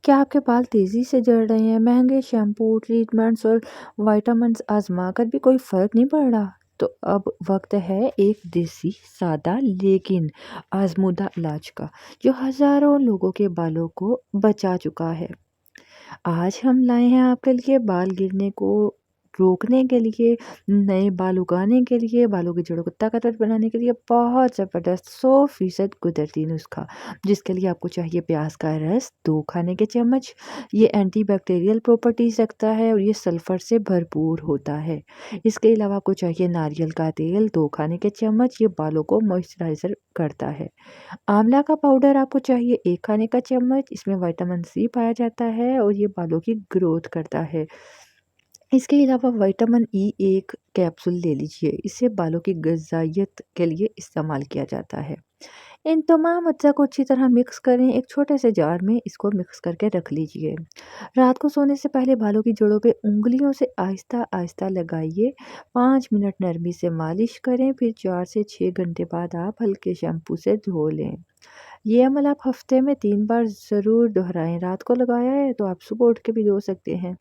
क्या आपके बाल तेज़ी से झड़ रहे हैं? महँगे शैम्पू, ट्रीटमेंट्स और विटामिन्स आज़मा कर भी कोई फ़र्क नहीं पड़ रहा? तो अब वक़्त है एक देसी, सादा लेकिन आज़मूदा इलाज का, जो हज़ारों लोगों के बालों को बचा चुका है। आज हम लाए हैं आपके लिए बाल गिरने को रोकने के लिए, नए बाल उगाने के लिए, बालों की जड़ों को ताकतवर बनाने के लिए बहुत ज़बरदस्त 100% कुदरती नुस्खा, जिसके लिए आपको चाहिए प्याज का रस 2 खाने के चम्मच। ये एंटीबैक्टीरियल प्रॉपर्टीज़ रखता है और ये सल्फ़र से भरपूर होता है। इसके अलावा आपको चाहिए नारियल का तेल 2 खाने के चम्मच, ये बालों को मॉइस्चराइज़र करता है। आंवला का पाउडर आपको चाहिए 1 खाने का चम्मच, इसमें विटामिन सी पाया जाता है और ये बालों की ग्रोथ करता है। इसके अलावा विटामिन ई 1 कैप्सूल ले लीजिए, इसे बालों की ग़िज़ाइयत के लिए इस्तेमाल किया जाता है। इन तमाम अज्जा को अच्छी तरह मिक्स करें, एक छोटे से जार में इसको मिक्स करके रख लीजिए। रात को सोने से पहले बालों की जड़ों पे उँगलियों से आहिस्ता-आहिस्ता लगाइए, 5 मिनट नरमी से मालिश करें, फिर 4 से 6 घंटे बाद आप हल्के शैम्पू से धो लें। ये अमल आप हफ्ते में 3 बार ज़रूर दोहराएँ। रात को लगाया है तो आप सुबह उठ के भी धो सकते हैं।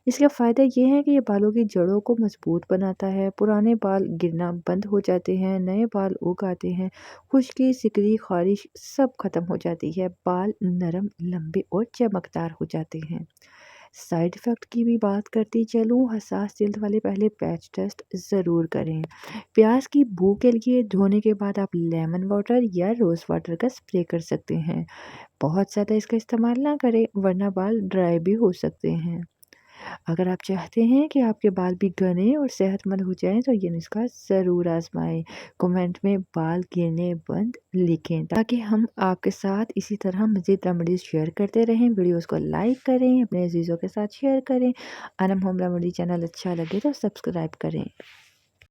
इसके फ़ायदे ये हैं कि ये बालों की जड़ों को मज़बूत बनाता है, पुराने बाल गिरना बंद हो जाते हैं, नए बाल उग आते हैं, खुश्की, सिकरी, ख़ारिश सब ख़त्म हो जाती है, बाल नरम, लंबे और चमकदार हो जाते हैं। साइड इफ़ेक्ट की भी बात करती चलूँ, हसास जल्द वाले पहले पैच टेस्ट ज़रूर करें। प्याज की बू के लिए धोने के बाद आप लेमन वाटर या रोज़ वाटर का स्प्रे कर सकते हैं। बहुत ज़्यादा इसका इस्तेमाल ना करें वरना बाल ड्राई भी हो सकते हैं। अगर आप चाहते हैं कि आपके बाल भी घने और सेहतमंद हो जाएँ तो ये नुस्खा ज़रूर आज़माएँ। कमेंट में बाल गिरने बंद लिखें ताकि हम आपके साथ इसी तरह मज़ीद रेमेडीज़ शेयर करते रहें। वीडियोज़ को लाइक करें, अपने अज़ीज़ों के साथ शेयर करें। अनम होम रेमेडी चैनल अच्छा लगे तो सब्सक्राइब करें।